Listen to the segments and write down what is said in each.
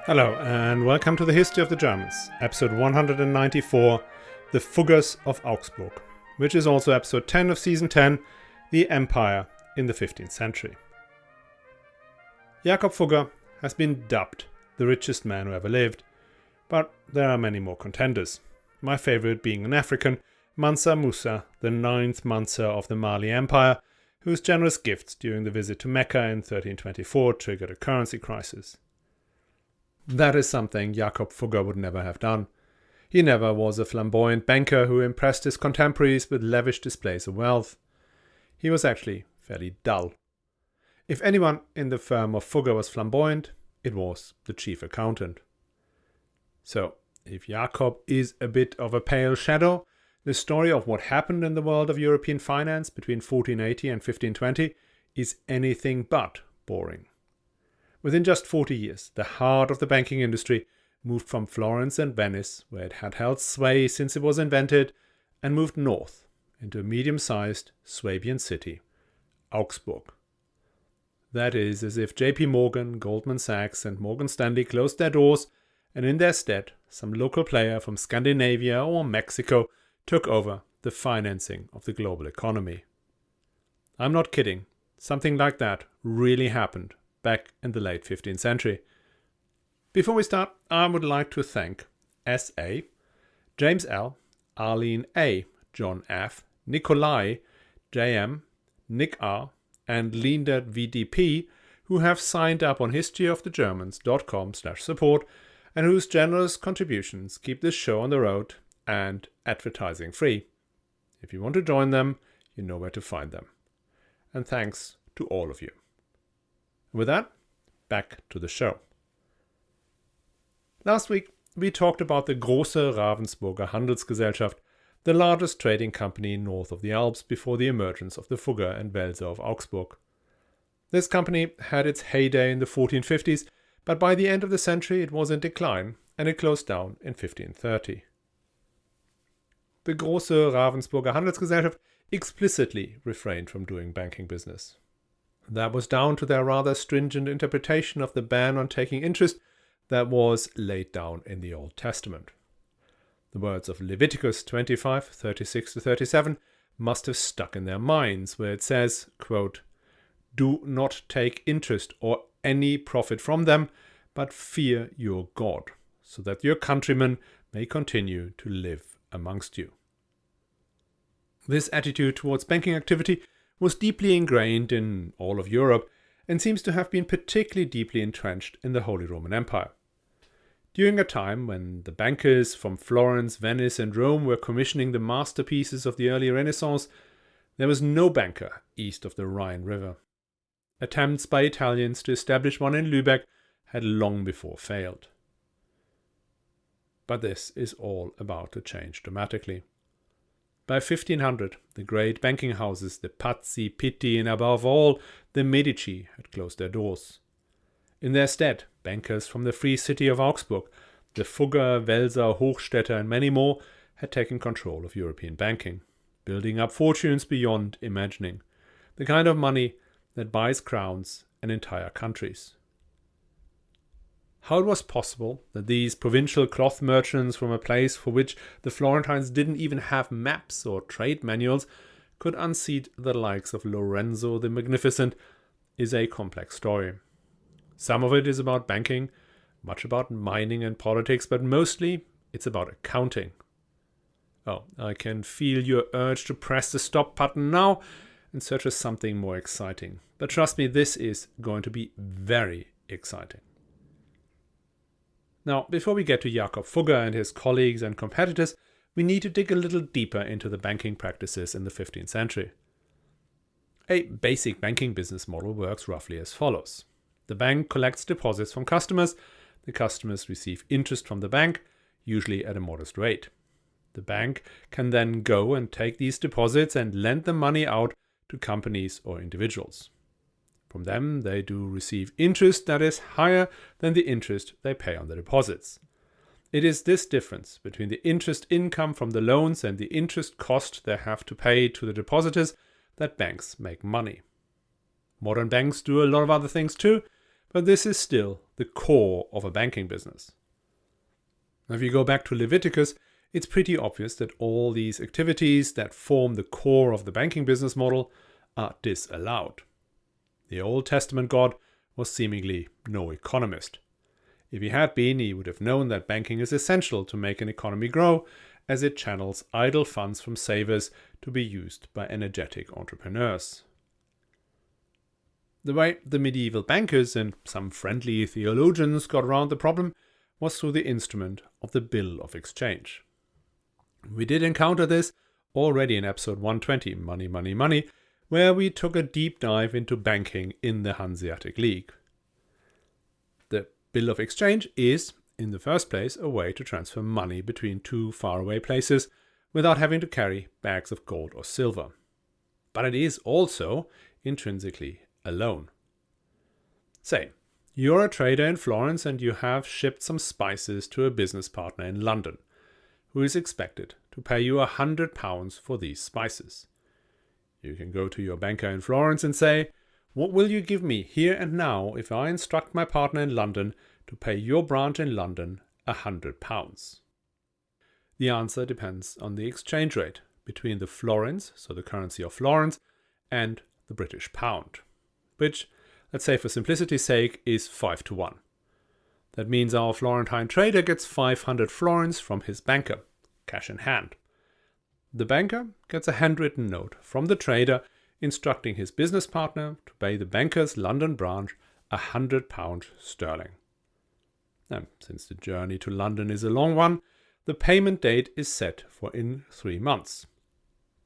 Hello and welcome to the History of the Germans, episode 194, The Fuggers of Augsburg, which is also episode 10 of season 10, The Empire in the 15th Century. Jakob Fugger has been dubbed the richest man who ever lived, but there are many more contenders, my favorite being an African, Mansa Musa, the 9th Mansa of the Mali Empire, whose generous gifts during the visit to Mecca in 1324 triggered a currency crisis. That is something Jakob Fugger would never have done. He never was a flamboyant banker who impressed his contemporaries with lavish displays of wealth. He was actually fairly dull. If anyone in the firm of Fugger was flamboyant, it was the chief accountant. So, if Jakob is a bit of a pale shadow, the story of what happened in the world of European finance between 1480 and 1520 is anything but boring. Within just 40 years, the heart of the banking industry moved from Florence and Venice, where it had held sway since it was invented, and moved north into a medium-sized Swabian city, Augsburg. That is as if JP Morgan, Goldman Sachs and Morgan Stanley closed their doors and in their stead some local player from Scandinavia or Mexico took over the financing of the global economy. I'm not kidding, something like that really happened back in the late 15th century. Before we start, I would like to thank S.A., James L., Arlene A., John F., Nikolai, J.M., Nick R., and Linda VDP, who have signed up on historyofthegermans.com/support and whose generous contributions keep this show on the road and advertising free. If you want to join them, you know where to find them. And thanks to all of you. With that, back to the show. Last week, we talked about the Große Ravensburger Handelsgesellschaft, the largest trading company north of the Alps before the emergence of the Fugger and Welser of Augsburg. This company had its heyday in the 1450s, but by the end of the century it was in decline and it closed down in 1530. The Große Ravensburger Handelsgesellschaft explicitly refrained from doing banking business. That was down to their rather stringent interpretation of the ban on taking interest that was laid down in the Old Testament. The words of Leviticus 25, 36-37 must have stuck in their minds, where it says, quote, "Do not take interest or any profit from them, but fear your God, so that your countrymen may continue to live amongst you." This attitude towards banking activity was deeply ingrained in all of Europe and seems to have been particularly deeply entrenched in the Holy Roman Empire. During a time when the bankers from Florence, Venice and Rome were commissioning the masterpieces of the early Renaissance, there was no banker east of the Rhine River. Attempts by Italians to establish one in Lübeck had long before failed. But this is all about to change dramatically. By 1500, the great banking houses, the Pazzi, Pitti, and above all, the Medici, had closed their doors. In their stead, bankers from the free city of Augsburg, the Fugger, Welser, Hochstädter, and many more, had taken control of European banking, building up fortunes beyond imagining, the kind of money that buys crowns and entire countries. How it was possible that these provincial cloth merchants from a place for which the Florentines didn't even have maps or trade manuals could unseat the likes of Lorenzo the Magnificent is a complex story. Some of it is about banking, much about mining and politics, but mostly it's about accounting. Oh, I can feel your urge to press the stop button now and search for something more exciting. But trust me, this is going to be very exciting. Now, before we get to Jakob Fugger and his colleagues and competitors, we need to dig a little deeper into the banking practices in the 15th century. A basic banking business model works roughly as follows. The bank collects deposits from customers. The customers receive interest from the bank, usually at a modest rate. The bank can then go and take these deposits and lend the money out to companies or individuals. From them, they do receive interest that is higher than the interest they pay on the deposits. It is this difference between the interest income from the loans and the interest cost they have to pay to the depositors that banks make money. Modern banks do a lot of other things too, but this is still the core of a banking business. Now, if you go back to Leviticus, it's pretty obvious that all these activities that form the core of the banking business model are disallowed. The Old Testament God was seemingly no economist. If he had been, he would have known that banking is essential to make an economy grow, as it channels idle funds from savers to be used by energetic entrepreneurs. The way the medieval bankers and some friendly theologians got around the problem was through the instrument of the bill of exchange. We did encounter this already in episode 120, Money, Money, Money, where we took a deep dive into banking in the Hanseatic League. The bill of exchange is, in the first place, a way to transfer money between two faraway places without having to carry bags of gold or silver. But it is also intrinsically a loan. Say, you're a trader in Florence and you have shipped some spices to a business partner in London, who is expected to pay you £100 for these spices. You can go to your banker in Florence and say, "What will you give me here and now if I instruct my partner in London to pay your branch in London £100? The answer depends on the exchange rate between the florins, so the currency of Florence, and the British pound, which, let's say for simplicity's sake, is 5-1. That means our Florentine trader gets 500 florins from his banker, cash in hand. The banker gets a handwritten note from the trader instructing his business partner to pay the banker's London branch £100 sterling. And since the journey to London is a long one, the payment date is set for in 3 months.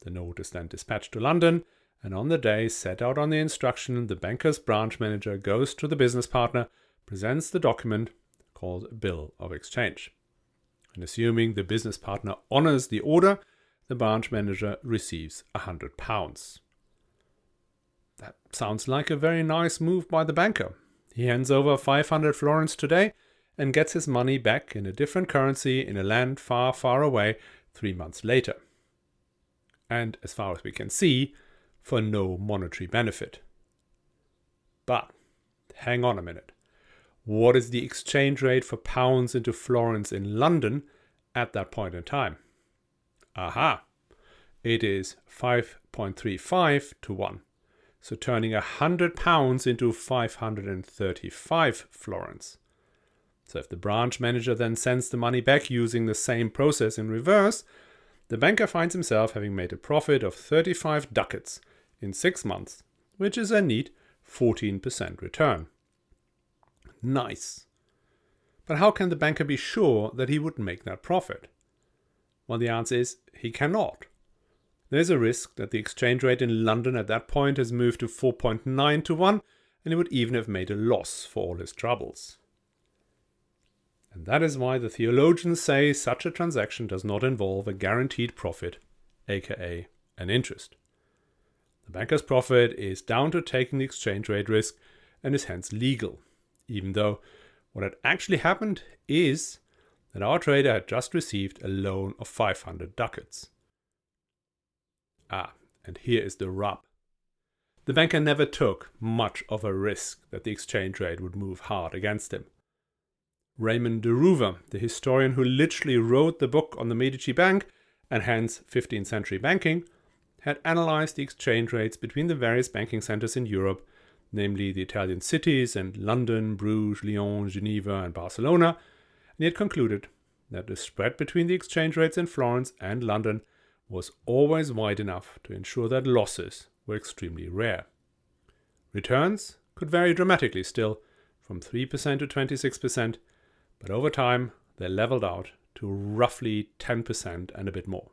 The note is then dispatched to London, and on the day set out on the instruction, the banker's branch manager goes to the business partner, presents the document called a bill of exchange. And assuming the business partner honors the order, the branch manager receives £100. That sounds like a very nice move by the banker. He hands over 500 florins today and gets his money back in a different currency in a land far, far away 3 months later. And as far as we can see, for no monetary benefit. But hang on a minute. What is the exchange rate for pounds into florins in London at that point in time? Aha! It is 5.35 to 1. So turning £100 into 535 florins. So if the branch manager then sends the money back using the same process in reverse, the banker finds himself having made a profit of 35 ducats in 6 months, which is a neat 14% return. Nice. But how can the banker be sure that he would make that profit? Well, the answer is he cannot. There's a risk that the exchange rate in London at that point has moved to 4.9 to 1, and he would even have made a loss for all his troubles. And that is why the theologians say such a transaction does not involve a guaranteed profit, aka an interest. The banker's profit is down to taking the exchange rate risk and is hence legal, even though what had actually happened is that our trader had just received a loan of 500 ducats. And here is the rub. The banker never took much of a risk that the exchange rate would move hard against him. Raymond de Roover, the historian who literally wrote the book on the Medici Bank and hence 15th century banking, had analyzed the exchange rates between the various banking centers in Europe, namely the Italian cities and London, Bruges, Lyon, Geneva and Barcelona, and he had concluded that the spread between the exchange rates in Florence and London was always wide enough to ensure that losses were extremely rare. Returns could vary dramatically still, from 3% to 26%, but over time they leveled out to roughly 10% and a bit more.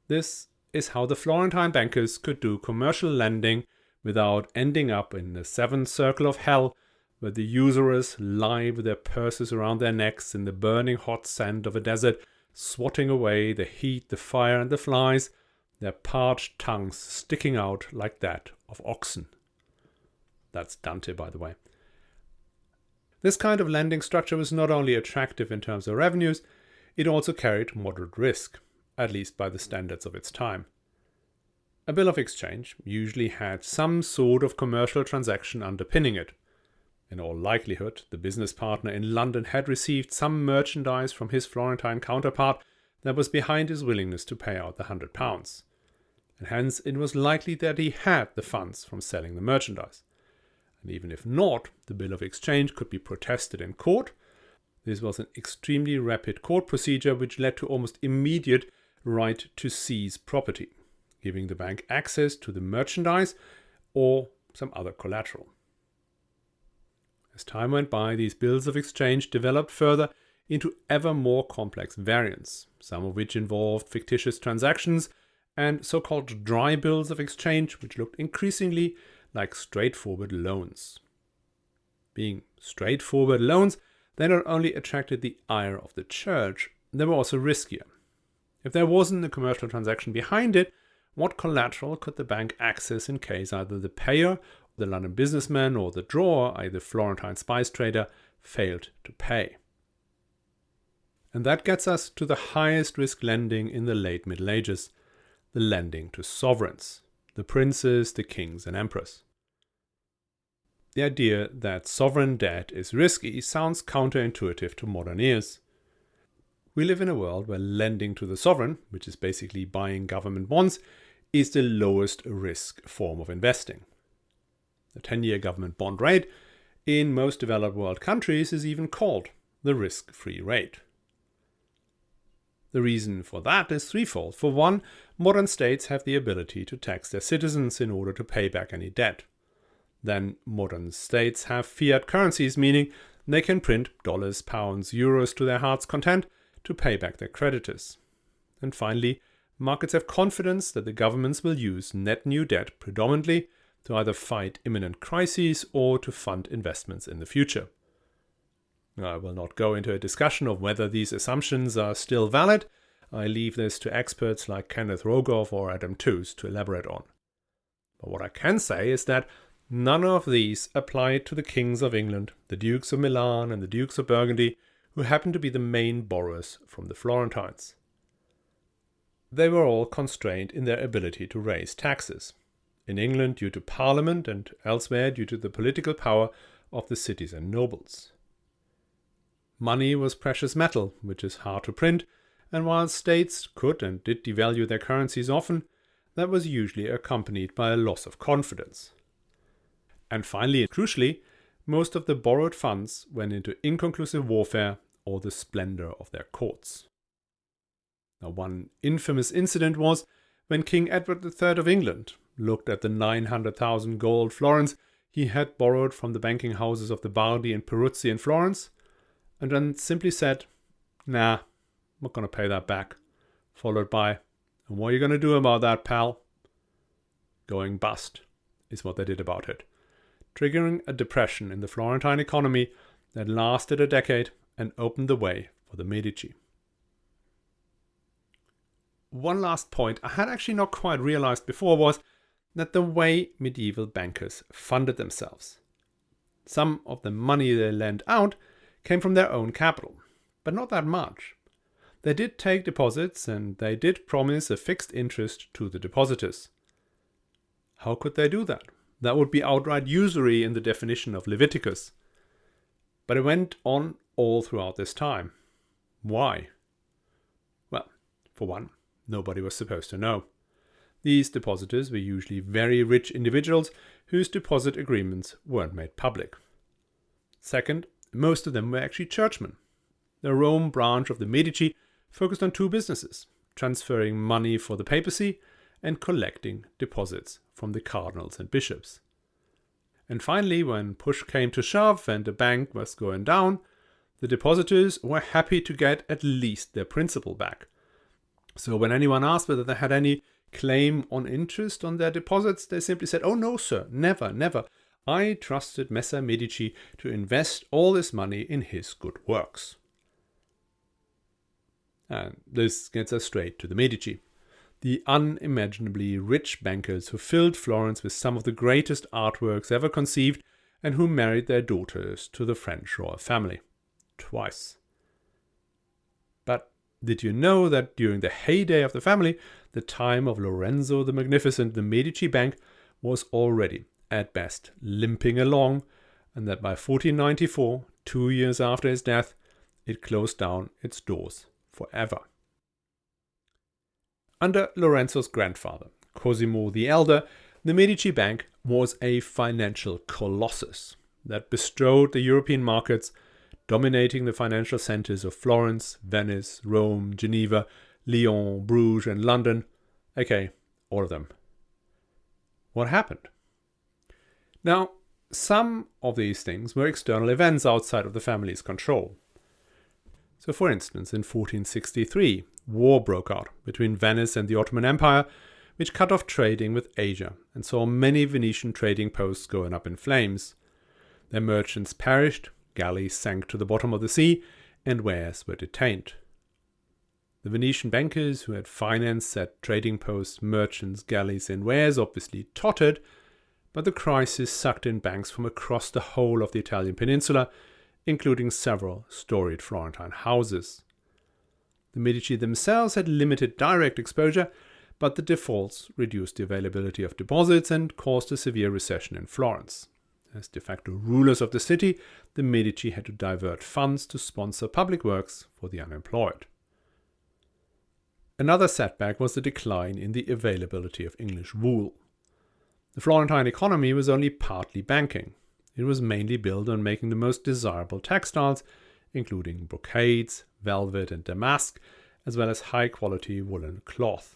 This is how the Florentine bankers could do commercial lending without ending up in the seventh circle of hell, where the usurers lie with their purses around their necks in the burning hot sand of a desert, swatting away the heat, the fire, and the flies, their parched tongues sticking out like that of oxen. That's Dante, by the way. This kind of lending structure was not only attractive in terms of revenues, it also carried moderate risk, at least by the standards of its time. A bill of exchange usually had some sort of commercial transaction underpinning it. In all likelihood, the business partner in London had received some merchandise from his Florentine counterpart that was behind his willingness to pay out the £100. And hence it was likely that he had the funds from selling the merchandise. And even if not, the bill of exchange could be protested in court. This was an extremely rapid court procedure which led to almost immediate right to seize property, giving the bank access to the merchandise or some other collateral. As time went by, these bills of exchange developed further into ever more complex variants, some of which involved fictitious transactions and so-called dry bills of exchange, which looked increasingly like straightforward loans. Being straightforward loans, they not only attracted the ire of the church, they were also riskier. If there wasn't a commercial transaction behind it, what collateral could the bank access in case either the payer, the London businessman, or the drawer, i.e. the Florentine spice trader, failed to pay? And that gets us to the highest risk lending in the late Middle Ages, the lending to sovereigns, the princes, the kings and emperors. The idea that sovereign debt is risky sounds counterintuitive to modern ears. We live in a world where lending to the sovereign, which is basically buying government bonds, is the lowest risk form of investing. The 10-year government bond rate in most developed world countries is even called the risk-free rate. The reason for that is threefold. For one, modern states have the ability to tax their citizens in order to pay back any debt. Then modern states have fiat currencies, meaning they can print dollars, pounds, euros to their heart's content to pay back their creditors. And finally, markets have confidence that the governments will use net new debt predominantly to either fight imminent crises or to fund investments in the future. I will not go into a discussion of whether these assumptions are still valid. I leave this to experts like Kenneth Rogoff or Adam Tooze to elaborate on. But what I can say is that none of these applied to the kings of England, the dukes of Milan and the dukes of Burgundy, who happened to be the main borrowers from the Florentines. They were all constrained in their ability to raise taxes. In England due to Parliament and elsewhere due to the political power of the cities and nobles. Money was precious metal, which is hard to print, and while states could and did devalue their currencies often, that was usually accompanied by a loss of confidence. And finally, and crucially, most of the borrowed funds went into inconclusive warfare or the splendor of their courts. Now, one infamous incident was when King Edward III of England looked at the 900,000 gold florins he had borrowed from the banking houses of the Bardi and Peruzzi in Florence, and then simply said, "Nah, I'm not going to pay that back," followed by, "And what are you going to do about that, pal?" Going bust is what they did about it, triggering a depression in the Florentine economy that lasted a decade and opened the way for the Medici. One last point I had actually not quite realized before was that the way medieval bankers funded themselves. Some of the money they lent out came from their own capital, but not that much. They did take deposits and they did promise a fixed interest to the depositors. How could they do that? That would be outright usury in the definition of Leviticus. But it went on all throughout this time. Why? Well, for one, nobody was supposed to know. These depositors were usually very rich individuals whose deposit agreements weren't made public. Second, most of them were actually churchmen. The Rome branch of the Medici focused on two businesses: transferring money for the papacy and collecting deposits from the cardinals and bishops. And finally, when push came to shove and the bank was going down, the depositors were happy to get at least their principal back. So when anyone asked whether they had any claim on interest on their deposits, they simply said, "Oh no, sir, never, never. I trusted Messer Medici to invest all this money in his good works." And this gets us straight to the Medici, the unimaginably rich bankers who filled Florence with some of the greatest artworks ever conceived and who married their daughters to the French royal family. Twice. But did you know that during the heyday of the family, the time of Lorenzo the Magnificent, the Medici Bank was already, at best, limping along, and that by 1494, 2 years after his death, it closed down its doors forever. Under Lorenzo's grandfather, Cosimo the Elder, the Medici Bank was a financial colossus that bestrode the European markets, dominating the financial centers of Florence, Venice, Rome, Geneva, Lyon, Bruges, and London, okay, all of them. What happened? Now, some of these things were external events outside of the family's control. So, for instance, in 1463, war broke out between Venice and the Ottoman Empire, which cut off trading with Asia and saw many Venetian trading posts going up in flames. Their merchants perished, galleys sank to the bottom of the sea, and wares were detained. The Venetian bankers who had financed said trading posts, merchants, galleys, and wares obviously tottered, but the crisis sucked in banks from across the whole of the Italian peninsula, including several storied Florentine houses. The Medici themselves had limited direct exposure, but the defaults reduced the availability of deposits and caused a severe recession in Florence. As de facto rulers of the city, the Medici had to divert funds to sponsor public works for the unemployed. Another setback was the decline in the availability of English wool. The Florentine economy was only partly banking. It was mainly built on making the most desirable textiles, including brocades, velvet, and damask, as well as high-quality woolen cloth.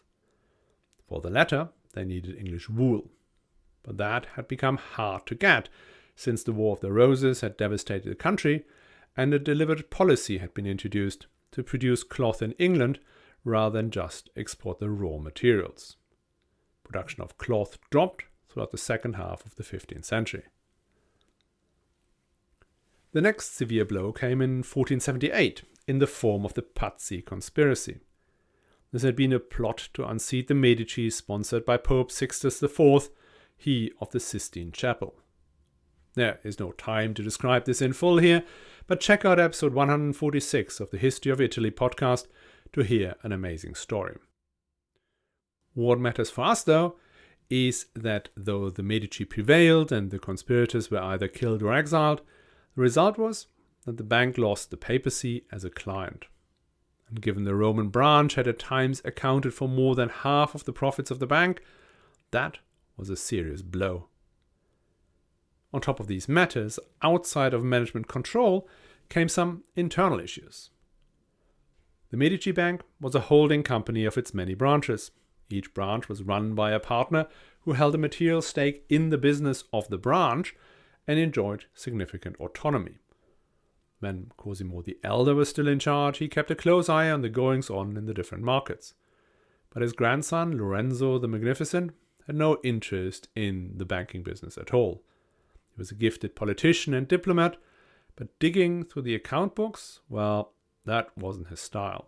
For the latter, they needed English wool. But that had become hard to get, since the War of the Roses had devastated the country, and a deliberate policy had been introduced to produce cloth in England rather than just export the raw materials. Production of cloth dropped throughout the second half of the 15th century. The next severe blow came in 1478 in the form of the Pazzi conspiracy. This had been a plot to unseat the Medici sponsored by Pope Sixtus IV, he of the Sistine Chapel. There is no time to describe this in full here, but check out episode 146 of the History of Italy podcast to hear an amazing story. What matters for us, though, is that though the Medici prevailed and the conspirators were either killed or exiled, the result was that the bank lost the papacy as a client. And given the Roman branch had at times accounted for more than half of the profits of the bank, that was a serious blow. On top of these matters, outside of management control, came some internal issues. The Medici Bank was a holding company of its many branches. Each branch was run by a partner who held a material stake in the business of the branch and enjoyed significant autonomy. When Cosimo the Elder was still in charge, he kept a close eye on the goings-on in the different markets. But his grandson, Lorenzo the Magnificent, had no interest in the banking business at all. He was a gifted politician and diplomat, but digging through the account books, well, that wasn't his style.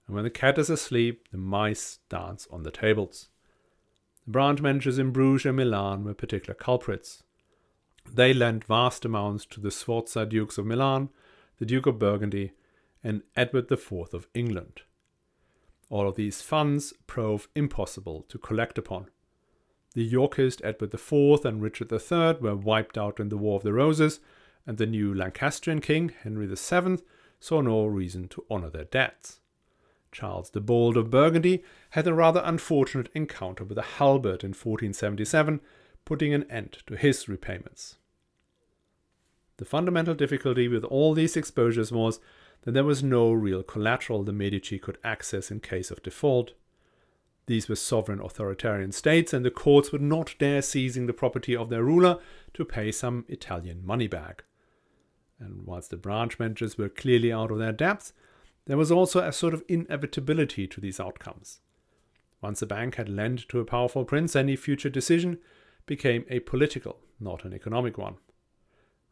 And when the cat is asleep, the mice dance on the tables. The branch managers in Bruges and Milan were particular culprits. They lent vast amounts to the Sforza Dukes of Milan, the Duke of Burgundy, and Edward IV of England. All of these funds proved impossible to collect upon. The Yorkist Edward IV and Richard III were wiped out in the War of the Roses, and the new Lancastrian king, Henry VII, saw no reason to honour their debts. Charles the Bold of Burgundy had a rather unfortunate encounter with a halberd in 1477, putting an end to his repayments. The fundamental difficulty with all these exposures was that there was no real collateral the Medici could access in case of default. These were sovereign authoritarian states, and the courts would not dare seizing the property of their ruler to pay some Italian money bag. And whilst the branch managers were clearly out of their depths, there was also a sort of inevitability to these outcomes. Once a bank had lent to a powerful prince, any future decision became a political, not an economic one.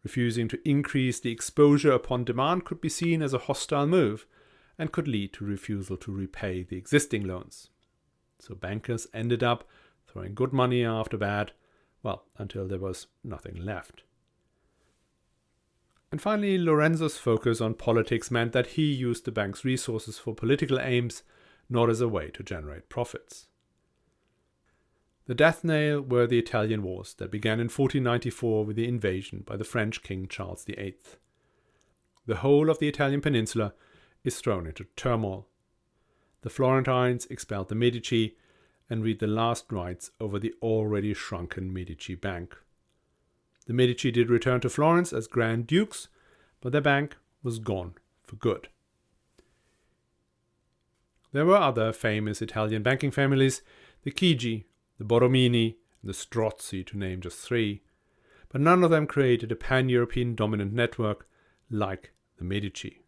Refusing to increase the exposure upon demand could be seen as a hostile move and could lead to refusal to repay the existing loans. So bankers ended up throwing good money after bad, well, until there was nothing left. And finally, Lorenzo's focus on politics meant that he used the bank's resources for political aims, not as a way to generate profits. The death nail were the Italian wars that began in 1494 with the invasion by the French King Charles VIII. The whole of the Italian peninsula is thrown into turmoil. The Florentines expelled the Medici and read the last rites over the already shrunken Medici Bank. The Medici did return to Florence as Grand Dukes, but their bank was gone for good. There were other famous Italian banking families, the Chigi, the Borromini, and the Strozzi, to name just three, but none of them created a pan-European dominant network like the Medici.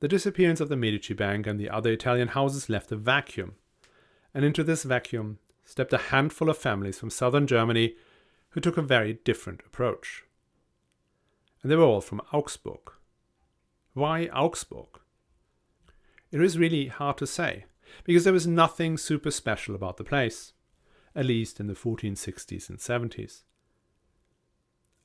The disappearance of the Medici Bank and the other Italian houses left a vacuum, and into this vacuum stepped a handful of families from southern Germany who took a very different approach. And they were all from Augsburg. Why Augsburg? It is really hard to say, because there was nothing super special about the place, at least in the 1460s and 70s.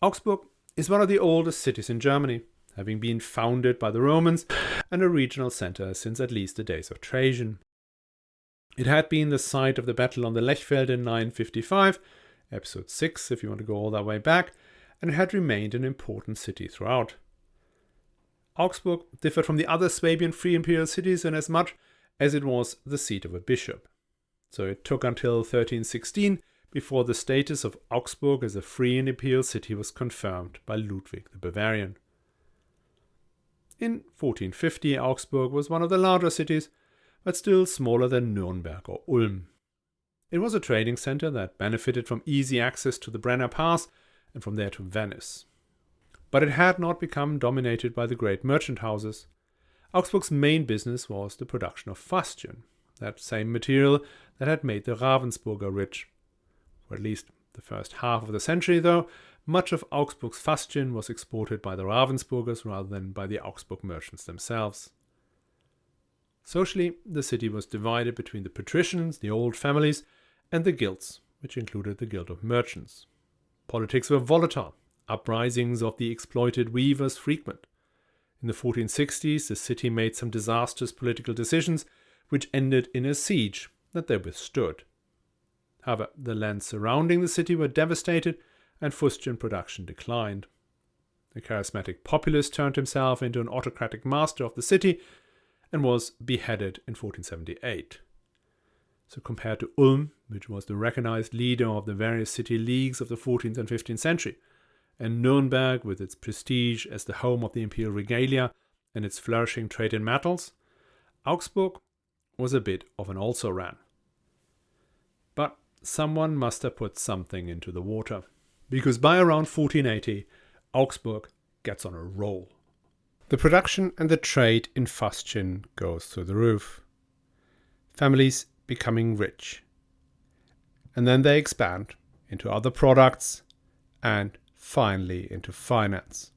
Augsburg is one of the oldest cities in Germany, having been founded by the Romans and a regional center since at least the days of Trajan. It had been the site of the battle on the Lechfeld in 955, episode 6 if you want to go all that way back, and it had remained an important city throughout. Augsburg differed from the other Swabian free imperial cities in as much as it was the seat of a bishop. So it took until 1316 before the status of Augsburg as a free and imperial city was confirmed by Ludwig the Bavarian. In 1450, Augsburg was one of the larger cities, but still smaller than Nuremberg or Ulm. It was a trading center that benefited from easy access to the Brenner Pass and from there to Venice. But it had not become dominated by the great merchant houses. Augsburg's main business was the production of fustian, that same material that had made the Ravensburger rich. For at least the first half of the century, though, much of Augsburg's fustian was exported by the Ravensburgers rather than by the Augsburg merchants themselves. Socially, the city was divided between the patricians, the old families, and the guilds, which included the Guild of Merchants. Politics were volatile, uprisings of the exploited weavers frequent. In the 1460s, the city made some disastrous political decisions, which ended in a siege that they withstood. However, the lands surrounding the city were devastated, and fustian production declined. The charismatic populace turned himself into an autocratic master of the city and was beheaded in 1478. So compared to Ulm, which was the recognized leader of the various city leagues of the 14th and 15th century, and Nuremberg with its prestige as the home of the imperial regalia and its flourishing trade in metals, Augsburg was a bit of an also-ran. But someone must have put something into the water, because by around 1480, Augsburg gets on a roll. The production and the trade in fustian goes through the roof. Families becoming rich. And then they expand into other products and finally into finance.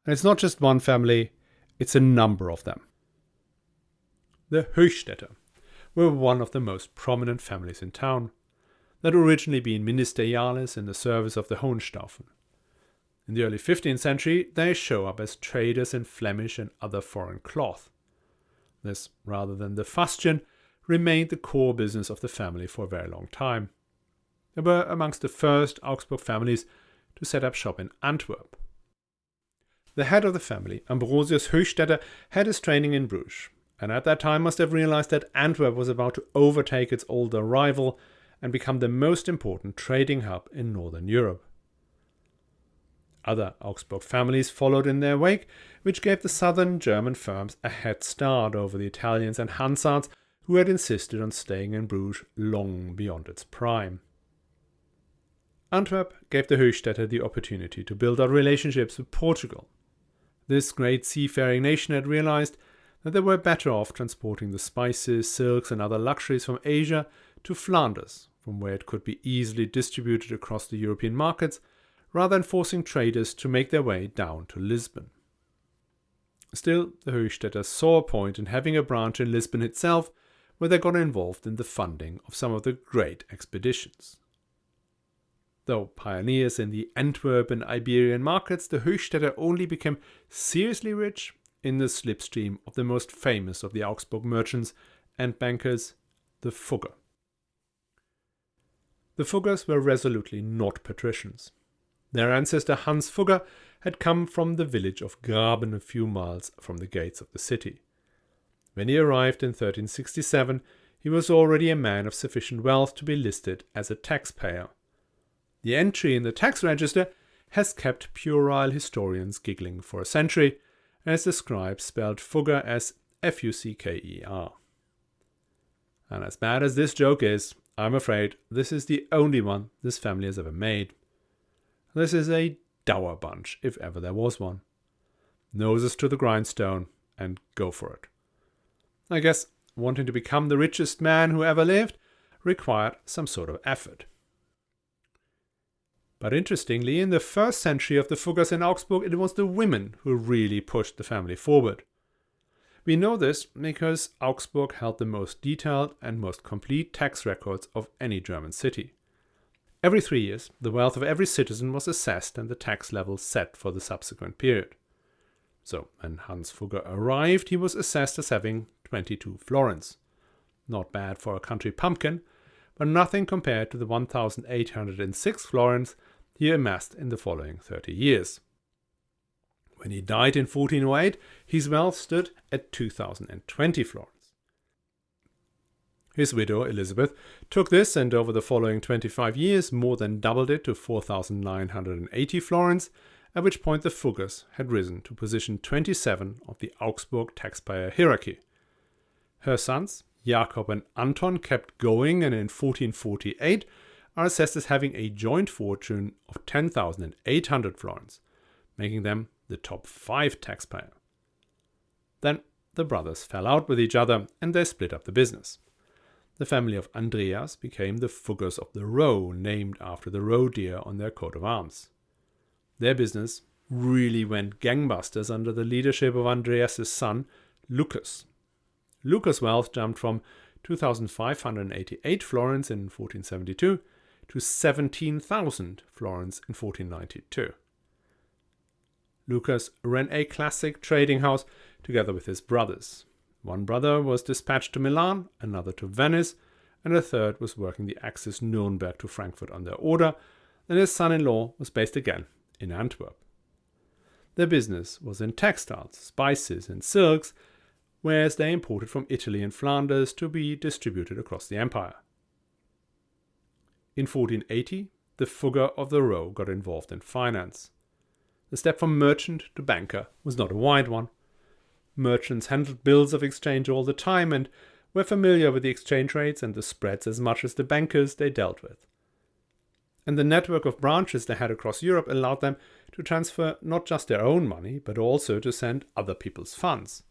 And it's not just one family, it's a number of them. The Höchstädter were one of the most prominent families in town. That had originally been ministeriales in the service of the Hohenstaufen. In the early 15th century, they show up as traders in Flemish and other foreign cloth. This, rather than the fustian, remained the core business of the family for a very long time. They were amongst the first Augsburg families to set up shop in Antwerp. The head of the family, Ambrosius Höchstädter, had his training in Bruges, and at that time must have realized that Antwerp was about to overtake its older rival and become the most important trading hub in Northern Europe. Other Augsburg families followed in their wake, which gave the southern German firms a head start over the Italians and Hansards who had insisted on staying in Bruges long beyond its prime. Antwerp gave the Höchstädter the opportunity to build out relationships with Portugal. This great seafaring nation had realized that they were better off transporting the spices, silks and other luxuries from Asia to Flanders, from where it could be easily distributed across the European markets, rather than forcing traders to make their way down to Lisbon. Still, the Höchstädters saw a point in having a branch in Lisbon itself, where they got involved in the funding of some of the great expeditions. Though pioneers in the Antwerp and Iberian markets, the Höchstädter only became seriously rich in the slipstream of the most famous of the Augsburg merchants and bankers, the Fugger. The Fuggers were resolutely not patricians. Their ancestor Hans Fugger had come from the village of Graben a few miles from the gates of the city. When he arrived in 1367, he was already a man of sufficient wealth to be listed as a taxpayer. The entry in the tax register has kept puerile historians giggling for a century, as the scribe spelled Fugger as Fucker. And as bad as this joke is, I'm afraid this is the only one this family has ever made. This is a dour bunch, if ever there was one. Noses to the grindstone, and go for it. I guess wanting to become the richest man who ever lived required some sort of effort. But interestingly, in the first century of the Fuggers in Augsburg, it was the women who really pushed the family forward. We know this because Augsburg held the most detailed and most complete tax records of any German city. Every 3 years, the wealth of every citizen was assessed and the tax level set for the subsequent period. So, when Hans Fugger arrived, he was assessed as having 22 florins. Not bad for a country pumpkin, but nothing compared to the 1,806 florins he amassed in the following 30 years. When he died in 1408, his wealth stood at 2,020 florins. His widow, Elizabeth, took this and over the following 25 years more than doubled it to 4,980 florins, at which point the Fuggers had risen to position 27 of the Augsburg taxpayer hierarchy. Her sons, Jakob and Anton, kept going and in 1448 are assessed as having a joint fortune of 10,800 florins, making them the top 5 taxpayer. Then the brothers fell out with each other and they split up the business. The family of Andreas became the Fuggers of the Roe, named after the roe deer on their coat of arms. Their business really went gangbusters under the leadership of Andreas' son, Lucas. Lucas' wealth jumped from 2,588 florins in 1472 to 17,000 florins in 1492. Lucas ran a classic trading house together with his brothers. One brother was dispatched to Milan, another to Venice, and a third was working the axis Nuremberg to Frankfurt on their order, and his son-in-law was based again in Antwerp. Their business was in textiles, spices, and silks, whereas they imported from Italy and Flanders to be distributed across the empire. In 1480, the Fugger of the Roe got involved in finance. The step from merchant to banker was not a wide one. Merchants handled bills of exchange all the time and were familiar with the exchange rates and the spreads as much as the bankers they dealt with. And the network of branches they had across Europe allowed them to transfer not just their own money, but also to send other people's funds.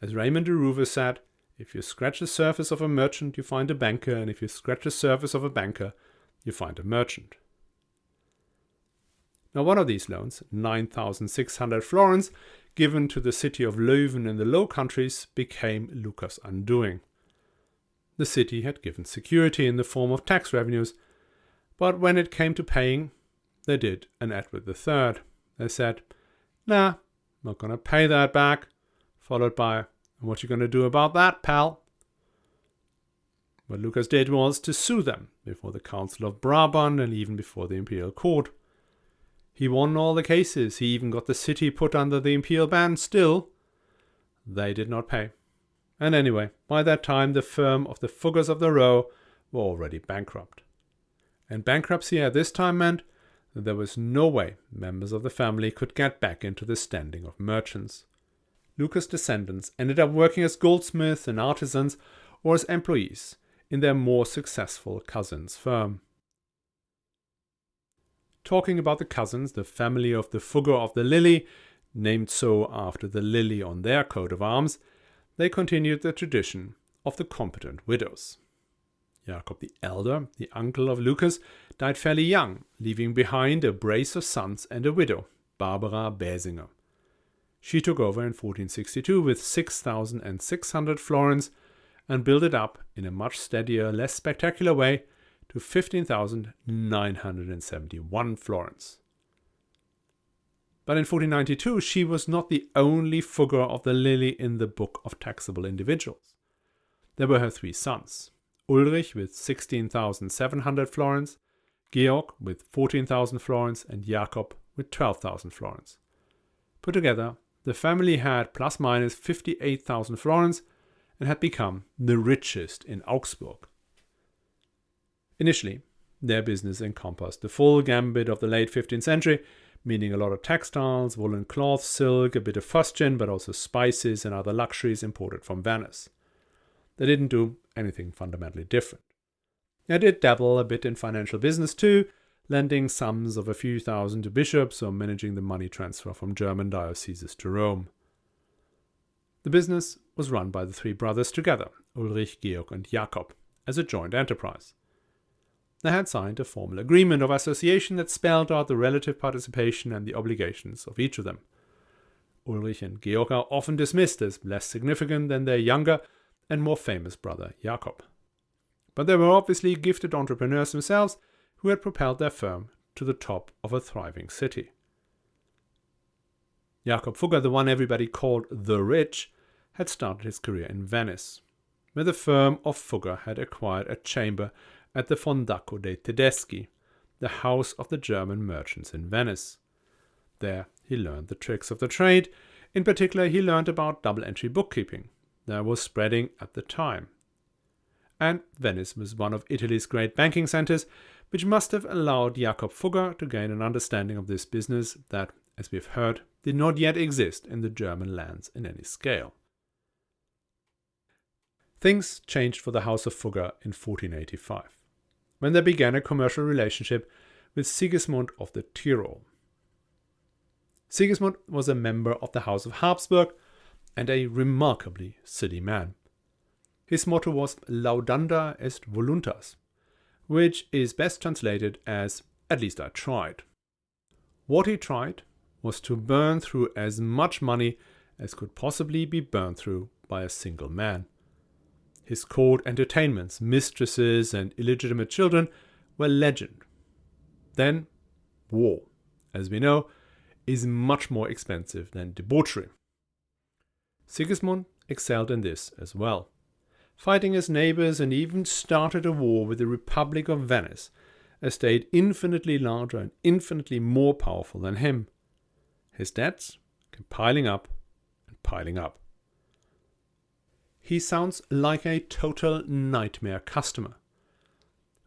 As Raymond de Rouve said, if you scratch the surface of a merchant, you find a banker, and if you scratch the surface of a banker, you find a merchant. Now, one of these loans, 9,600 florins, given to the city of Leuven in the Low Countries, became Lucas' undoing. The city had given security in the form of tax revenues, but when it came to paying, they did an Edward III. They said, "Nah, not gonna pay that back," followed by, "And what you gonna do about that, pal?" What Lucas did was to sue them before the Council of Brabant and even before the Imperial Court. He won all the cases, he even got the city put under the imperial ban. Still, they did not pay. And anyway, by that time the firm of the Fuggers of the Roe were already bankrupt. And bankruptcy at this time meant that there was no way members of the family could get back into the standing of merchants. Lucas' descendants ended up working as goldsmiths and artisans or as employees in their more successful cousin's firm. Talking about the cousins, the family of the Fugger of the Lily, named so after the lily on their coat of arms, they continued the tradition of the competent widows. Jakob the Elder, the uncle of Lucas, died fairly young, leaving behind a brace of sons and a widow, Barbara Bäsinger. She took over in 1462 with 6,600 florins and built it up in a much steadier, less spectacular way to 15,971 florins. But in 1492 she was not the only Fugger of the Lily in the book of taxable individuals. There were her 3 sons, Ulrich with 16,700 florins, Georg with 14,000 florins, and Jakob with 12,000 florins. Put together, the family had plus minus 58,000 florins and had become the richest in Augsburg. Initially, their business encompassed the full gambit of the late 15th century, meaning a lot of textiles, woolen cloth, silk, a bit of fustian, but also spices and other luxuries imported from Venice. They didn't do anything fundamentally different. They did dabble a bit in financial business too, lending sums of a few thousand to bishops or managing the money transfer from German dioceses to Rome. The business was run by the 3 brothers together, Ulrich, Georg and Jakob, as a joint enterprise. They had signed a formal agreement of association that spelled out the relative participation and the obligations of each of them. Ulrich and Georg are often dismissed as less significant than their younger and more famous brother Jakob. But they were obviously gifted entrepreneurs themselves who had propelled their firm to the top of a thriving city. Jakob Fugger, the one everybody called the Rich, had started his career in Venice, where the firm of Fugger had acquired a chamber at the Fondaco dei Tedeschi, the house of the German merchants in Venice. There he learned the tricks of the trade. In particular, he learned about double-entry bookkeeping that was spreading at the time. And Venice was one of Italy's great banking centers, which must have allowed Jakob Fugger to gain an understanding of this business that, as we've heard, did not yet exist in the German lands in any scale. Things changed for the House of Fugger in 1485, when they began a commercial relationship with Sigismund of the Tyrol. Sigismund was a member of the House of Augsburg and a remarkably silly man. His motto was Laudanda est voluntas, which is best translated as, "At least I tried." What he tried was to burn through as much money as could possibly be burned through by a single man. His court entertainments, mistresses, and illegitimate children were legend. Then, war, as we know, is much more expensive than debauchery. Sigismund excelled in this as well, fighting his neighbors and even started a war with the Republic of Venice, a state infinitely larger and infinitely more powerful than him. His debts kept piling up and piling up. He sounds like a total nightmare customer.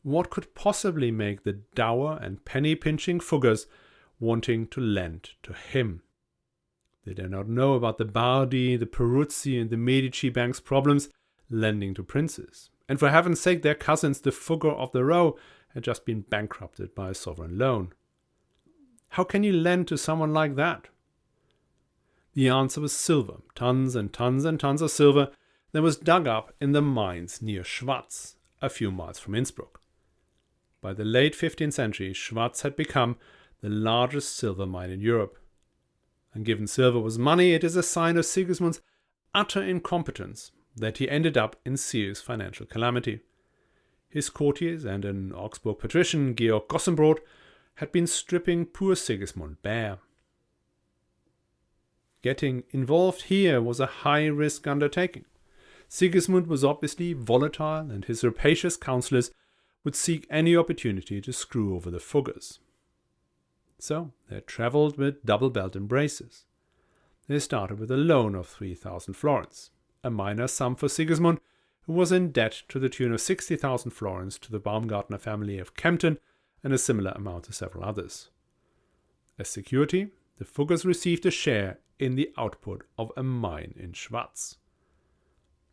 What could possibly make the dour and penny-pinching Fuggers wanting to lend to him? They did not know about the Bardi, the Peruzzi, and the Medici banks' problems lending to princes. And for heaven's sake, their cousins, the Fugger of the Row, had just been bankrupted by a sovereign loan. How can you lend to someone like that? The answer was silver, tons and tons and tons of silver that was dug up in the mines near Schwaz, a few miles from Innsbruck. By the late 15th century, Schwaz had become the largest silver mine in Europe. And given silver was money, it is a sign of Sigismund's utter incompetence that he ended up in serious financial calamity. His courtiers and an Augsburg patrician, Georg Gossenbrot, had been stripping poor Sigismund bare. Getting involved here was a high-risk undertaking. Sigismund was obviously volatile, and his rapacious councillors would seek any opportunity to screw over the Fuggers. So they travelled with double belt embraces. They started with a loan of 3,000 florins, a minor sum for Sigismund, who was in debt to the tune of 60,000 florins to the Baumgartner family of Kempten and a similar amount to several others. As security, the Fuggers received a share in the output of a mine in Schwaz.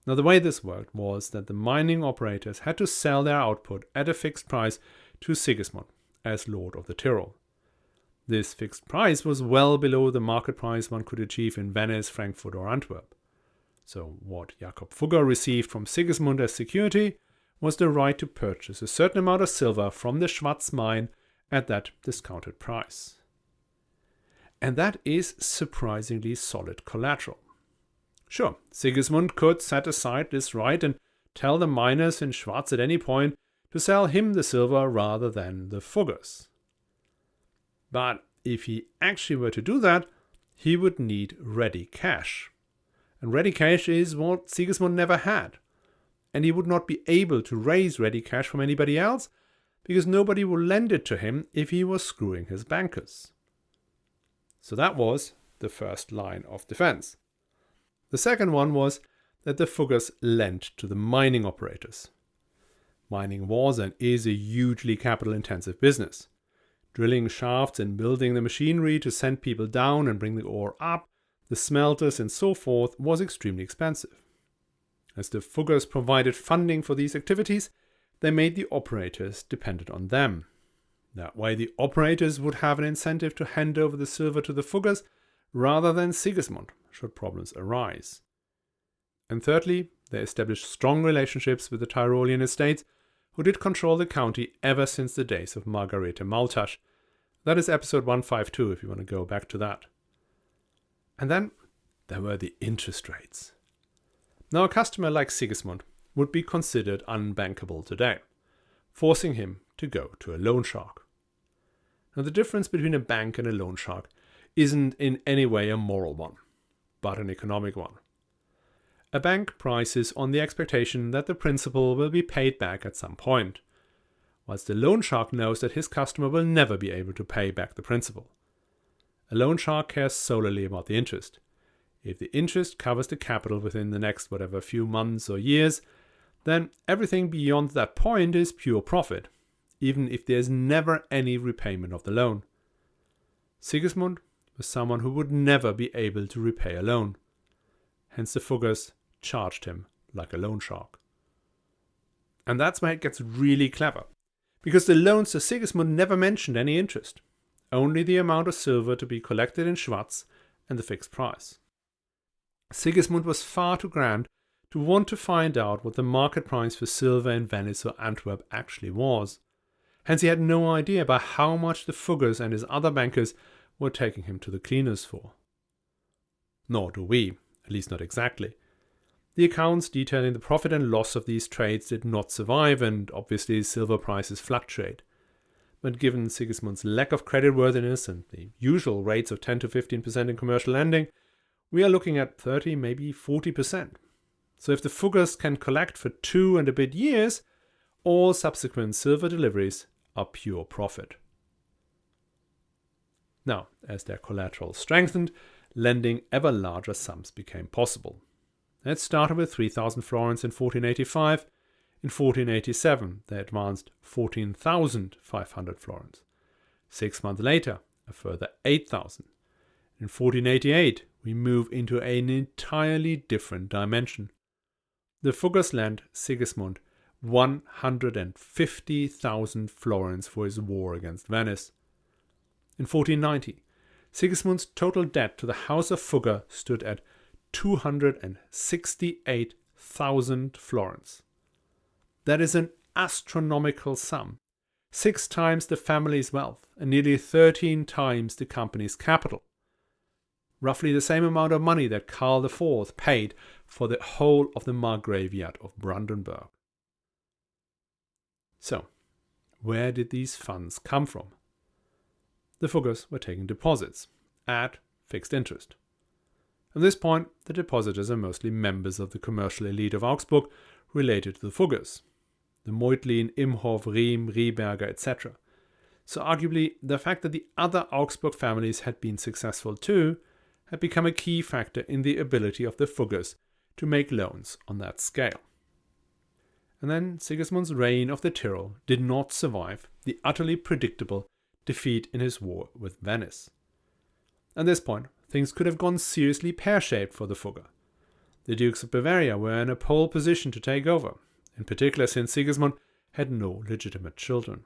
Now, the way this worked was that the mining operators had to sell their output at a fixed price to Sigismund as Lord of the Tyrol. This fixed price was well below the market price one could achieve in Venice, Frankfurt, or Antwerp. So what Jakob Fugger received from Sigismund as security was the right to purchase a certain amount of silver from the Schwaz mine at that discounted price. And that is surprisingly solid collateral. Sure, Sigismund could set aside this right and tell the miners in Schwaz at any point to sell him the silver rather than the Fuggers. But if he actually were to do that, he would need ready cash. And ready cash is what Sigismund never had. And he would not be able to raise ready cash from anybody else because nobody would lend it to him if he was screwing his bankers. So that was the first line of defense. The second one was that the Fuggers lent to the mining operators. Mining was and is a hugely capital-intensive business. Drilling shafts and building the machinery to send people down and bring the ore up, the smelters and so forth was extremely expensive. As the Fuggers provided funding for these activities, they made the operators dependent on them. That way the operators would have an incentive to hand over the silver to the Fuggers rather than Sigismund, should problems arise. And thirdly, they established strong relationships with the Tyrolean estates, who did control the county ever since the days of Margarete Maltasch. That is episode 152 if you want to go back to that. And then there were the interest rates. Now a customer like Sigismund would be considered unbankable today, forcing him to go to a loan shark. Now the difference between a bank and a loan shark isn't in any way a moral one, but an economic one. A bank prices on the expectation that the principal will be paid back at some point, whilst the loan shark knows that his customer will never be able to pay back the principal. A loan shark cares solely about the interest. If the interest covers the capital within the next few months or years, then everything beyond that point is pure profit, even if there is never any repayment of the loan. Sigismund was someone who would never be able to repay a loan. Hence the Fuggers charged him like a loan shark. And that's where it gets really clever, because the loans to Sigismund never mentioned any interest, only the amount of silver to be collected in Schwarz and the fixed price. Sigismund was far too grand to want to find out what the market price for silver in Venice or Antwerp actually was. Hence he had no idea by how much the Fuggers and his other bankers were taking him to the cleaners for. Nor do we, at least not exactly. The accounts detailing the profit and loss of these trades did not survive, and obviously silver prices fluctuate. But given Sigismund's lack of creditworthiness and the usual rates of 10 to 15% in commercial lending, we are looking at 30, maybe 40%. So if the Fuggers can collect for 2 and a bit years, all subsequent silver deliveries are pure profit. Now, as their collateral strengthened, lending ever larger sums became possible. It started with 3,000 florins in 1485. In 1487, they advanced 14,500 florins. 6 months later, a further 8,000. In 1488, we move into an entirely different dimension. The Fuggers lent Sigismund 150,000 florins for his war against Venice. In 1490, Sigismund's total debt to the House of Fugger stood at 268,000 florins. That is an astronomical sum, 6 times the family's wealth and nearly 13 times the company's capital. Roughly the same amount of money that Karl IV paid for the whole of the Margraviate of Brandenburg. So, where did these funds come from? The Fuggers were taking deposits at fixed interest. At this point, the depositors are mostly members of the commercial elite of Augsburg related to the Fuggers, the Meutlin, Imhoff, Riem, Rieberger, etc. So arguably, the fact that the other Augsburg families had been successful too had become a key factor in the ability of the Fuggers to make loans on that scale. And then Sigismund's reign of the Tyrol did not survive the utterly predictable defeat in his war with Venice. At this point, things could have gone seriously pear-shaped for the Fugger. The Dukes of Bavaria were in a pole position to take over, in particular since Sigismund had no legitimate children.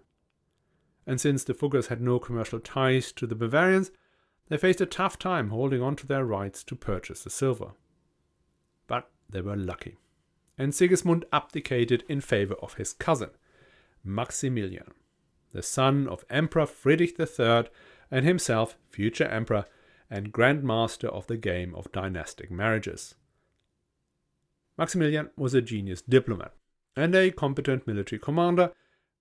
And since the Fuggers had no commercial ties to the Bavarians, they faced a tough time holding on to their rights to purchase the silver. But they were lucky, and Sigismund abdicated in favor of his cousin, Maximilian, the son of Emperor Friedrich III and himself future emperor and Grand Master of the game of dynastic marriages. Maximilian was a genius diplomat and a competent military commander,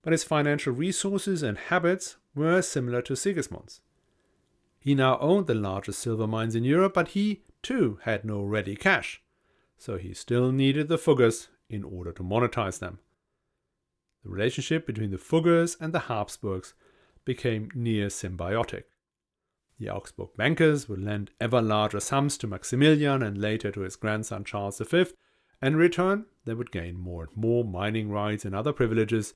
but his financial resources and habits were similar to Sigismund's. He now owned the largest silver mines in Europe, but he, too, had no ready cash, so he still needed the Fuggers in order to monetize them. The relationship between the Fuggers and the Habsburgs became near symbiotic. The Augsburg bankers would lend ever larger sums to Maximilian and later to his grandson Charles V, and in return they would gain more and more mining rights and other privileges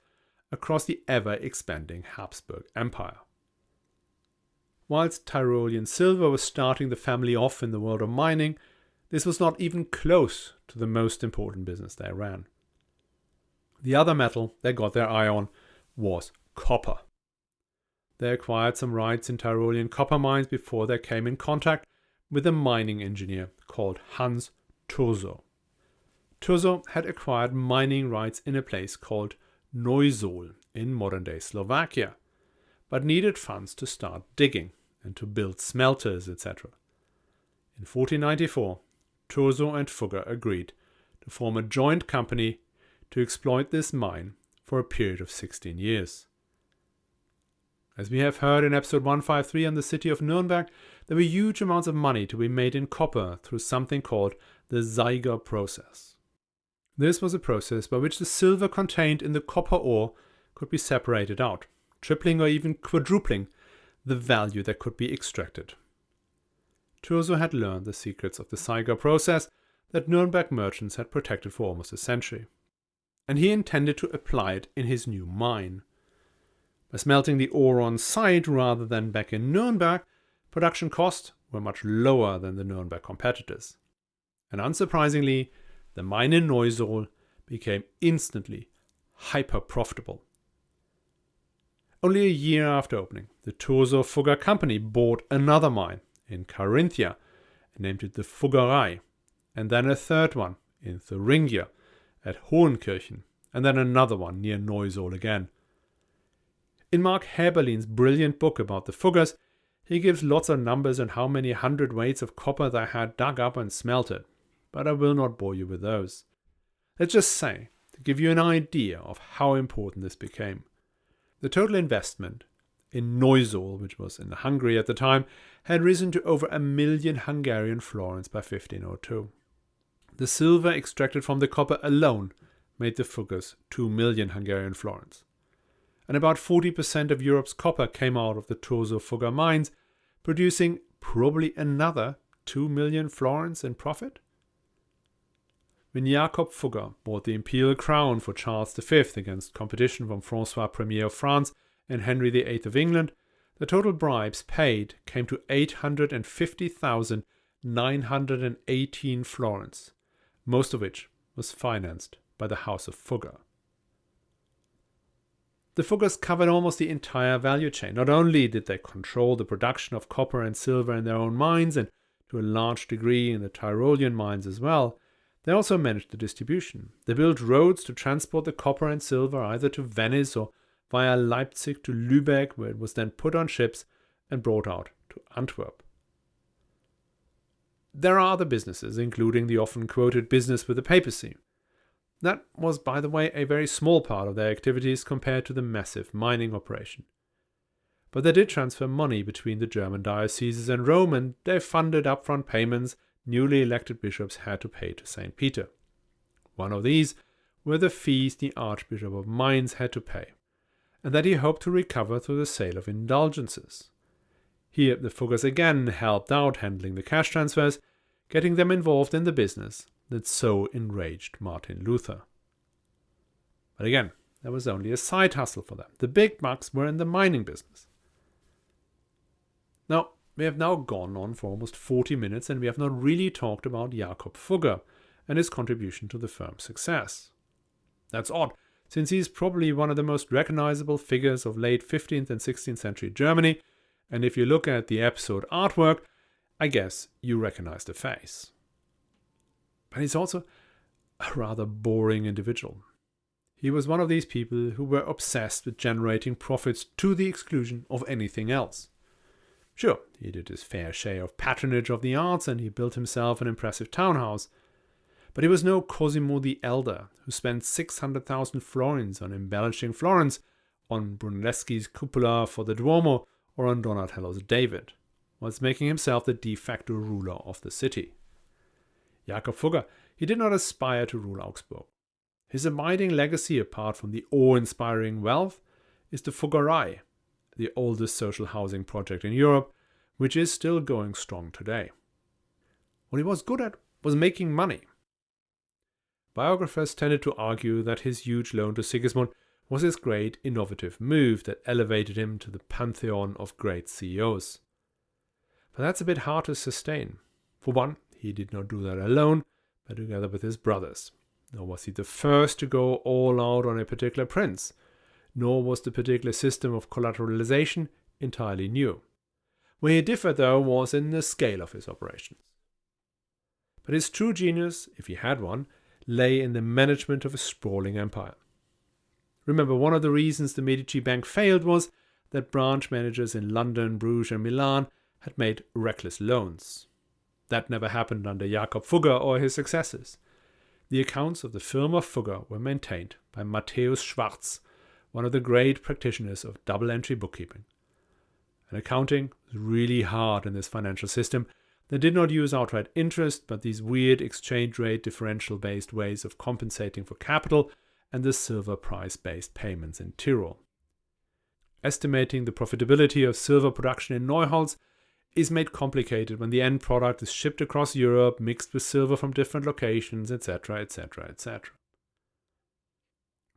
across the ever-expanding Habsburg Empire. Whilst Tyrolean silver was starting the family off in the world of mining, this was not even close to the most important business they ran. The other metal they got their eye on was copper. They acquired some rights in Tyrolean copper mines before they came in contact with a mining engineer called Hans Thurzo. Thurzo had acquired mining rights in a place called Neusol in modern-day Slovakia, but needed funds to start digging and to build smelters, etc. In 1494, Thurzo and Fugger agreed to form a joint company to exploit this mine for a period of 16 years. As we have heard in episode 153 on the city of Nuremberg, there were huge amounts of money to be made in copper through something called the Sieger process. This was a process by which the silver contained in the copper ore could be separated out, tripling or even quadrupling the value that could be extracted. Thurzo had learned the secrets of the Sieger process that Nuremberg merchants had protected for almost a century, and he intended to apply it in his new mine. By smelting the ore on site rather than back in Nuremberg, production costs were much lower than the Nuremberg competitors. And unsurprisingly, the mine in Neusol became instantly hyper-profitable. Only a year after opening, the Thurzo-Fugger company bought another mine in Carinthia and named it the Fuggerei, and then a third one in Thuringia at Hohenkirchen, and then another one near Neusol again. In Mark Häberlin's brilliant book about the Fuggers, he gives lots of numbers on how many hundredweights of copper they had dug up and smelted, but I will not bore you with those. Let's just say, to give you an idea of how important this became, the total investment in Neusol, which was in Hungary at the time, had risen to over 1 million Hungarian florins by 1502. The silver extracted from the copper alone made the Fuggers 2 million Hungarian florins. And about 40% of Europe's copper came out of the Thurzo-Fugger mines, producing probably another 2 million florins in profit. When Jakob Fugger bought the imperial crown for Charles V against competition from Francois Ier of France and Henry VIII of England, the total bribes paid came to 850,918 florins, most of which was financed by the House of Fugger. The Fuggers covered almost the entire value chain. Not only did they control the production of copper and silver in their own mines, and to a large degree in the Tyrolean mines as well, they also managed the distribution. They built roads to transport the copper and silver either to Venice or via Leipzig to Lübeck, where it was then put on ships and brought out to Antwerp. There are other businesses, including the often quoted business with the papacy. That was, by the way, a very small part of their activities compared to the massive mining operation. But they did transfer money between the German dioceses and Rome, and they funded upfront payments newly elected bishops had to pay to St. Peter. One of these were the fees the Archbishop of Mainz had to pay, and that he hoped to recover through the sale of indulgences. Here the Fuggers again helped out handling the cash transfers, getting them involved in the business that so enraged Martin Luther. But again, there was only a side hustle for them. The big bucks were in the mining business. Now, we have now gone on for almost 40 minutes and we have not really talked about Jakob Fugger and his contribution to the firm's success. That's odd, since he is probably one of the most recognizable figures of late 15th and 16th century Germany, and if you look at the episode artwork, I guess you recognize the face. But he's also a rather boring individual. He was one of these people who were obsessed with generating profits to the exclusion of anything else. Sure, he did his fair share of patronage of the arts and he built himself an impressive townhouse. But he was no Cosimo the Elder, who spent 600,000 florins on embellishing Florence, on Brunelleschi's cupola for the Duomo, or on Donatello's David. whilst making himself the de facto ruler of the city. Jakob Fugger, he did not aspire to rule Augsburg. His abiding legacy, apart from the awe-inspiring wealth, is the Fuggerei, the oldest social housing project in Europe, which is still going strong today. What he was good at was making money. Biographers tended to argue that his huge loan to Sigismund was his great innovative move that elevated him to the pantheon of great CEOs. But that's a bit hard to sustain. For one, he did not do that alone, but together with his brothers. Nor was he the first to go all out on a particular prince, nor was the particular system of collateralization entirely new. Where he differed, though, was in the scale of his operations. But his true genius, if he had one, lay in the management of a sprawling empire. Remember, one of the reasons the Medici Bank failed was that branch managers in London, Bruges and Milan had made reckless loans. That never happened under Jakob Fugger or his successors. The accounts of the firm of Fugger were maintained by Matthäus Schwarz, one of the great practitioners of double-entry bookkeeping. And accounting was really hard in this financial system that did not use outright interest, but these weird exchange rate differential-based ways of compensating for capital and the silver price-based payments in Tyrol. Estimating the profitability of silver production in Neuholz is made complicated when the end product is shipped across Europe, mixed with silver from different locations, etc., etc., etc.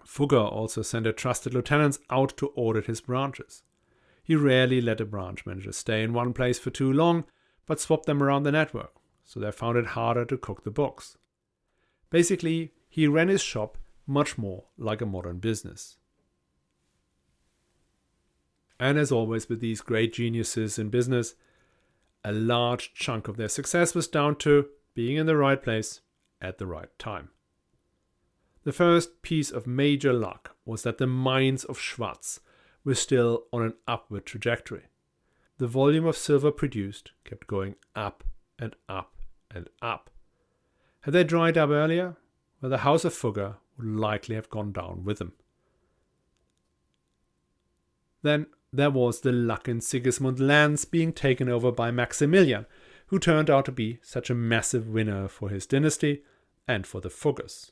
Fugger also sent trusted lieutenants out to audit his branches. He rarely let a branch manager stay in one place for too long, but swapped them around the network, so they found it harder to cook the books. Basically, he ran his shop much more like a modern business. And as always with these great geniuses in business, a large chunk of their success was down to being in the right place at the right time. The first piece of major luck was that the mines of Schwarz were still on an upward trajectory. The volume of silver produced kept going up and up and up. Had they dried up earlier, well, the house of Fugger would likely have gone down with them. Then there was the luck in Sigismund's lands being taken over by Maximilian, who turned out to be such a massive winner for his dynasty and for the Fuggers.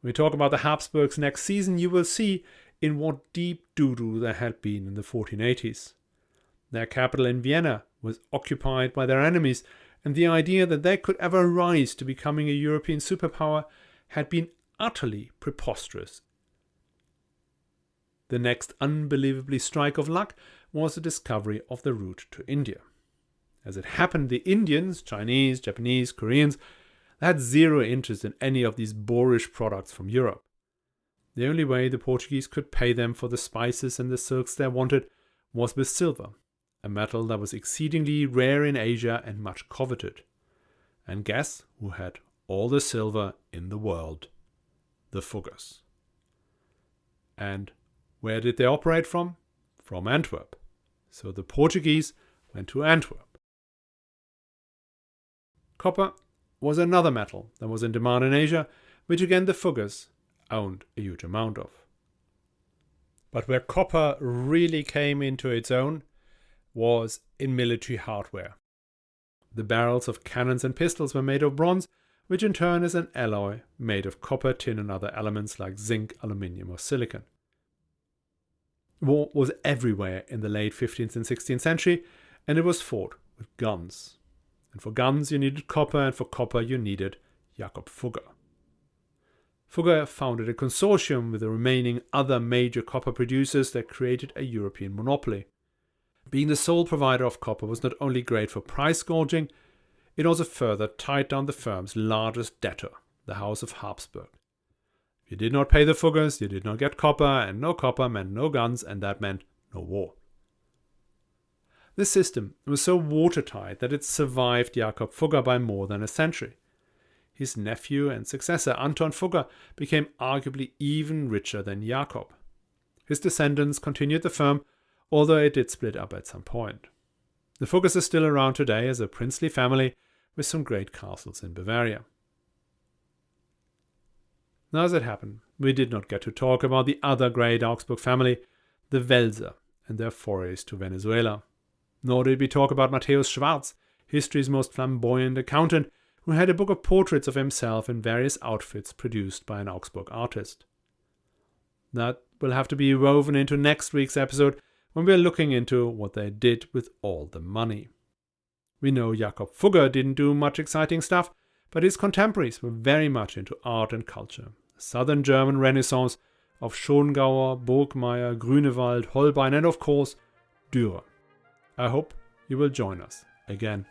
When we talk about the Habsburgs next season, you will see in what deep doo-doo they had been in the 1480s. Their capital in Vienna was occupied by their enemies, and the idea that they could ever rise to becoming a European superpower had been utterly preposterous. The next unbelievably strike of luck was the discovery of the route to India. As it happened, the Indians, Chinese, Japanese, Koreans, had zero interest in any of these boorish products from Europe. The only way the Portuguese could pay them for the spices and the silks they wanted was with silver, a metal that was exceedingly rare in Asia and much coveted. And guess who had all the silver in the world? The Fuggers. And where did they operate from? From Antwerp. So the Portuguese went to Antwerp. Copper was another metal that was in demand in Asia, which again the Fuggers owned a huge amount of. But where copper really came into its own was in military hardware. The barrels of cannons and pistols were made of bronze, which in turn is an alloy made of copper, tin and other elements like zinc, aluminium or silicon. War was everywhere in the late 15th and 16th century, and it was fought with guns. And for guns you needed copper, and for copper you needed Jakob Fugger. Fugger founded a consortium with the remaining other major copper producers that created a European monopoly. Being the sole provider of copper was not only great for price gouging, it also further tied down the firm's largest debtor, the House of Habsburg. If you did not pay the Fuggers, you did not get copper, and no copper meant no guns, and that meant no war. This system was so watertight that it survived Jakob Fugger by more than a century. His nephew and successor Anton Fugger became arguably even richer than Jakob. His descendants continued the firm, although it did split up at some point. The Fuggers are still around today as a princely family with some great castles in Bavaria. Now, as it happened, we did not get to talk about the other great Augsburg family, the Welser, and their forays to Venezuela. Nor did we talk about Matthäus Schwarz, history's most flamboyant accountant, who had a book of portraits of himself in various outfits produced by an Augsburg artist. That will have to be woven into next week's episode when we are looking into what they did with all the money. We know Jakob Fugger didn't do much exciting stuff, but his contemporaries were very much into art and culture. The southern German Renaissance of Schongauer, Burgmeier, Grünewald, Holbein and of course Dürer. I hope you will join us again.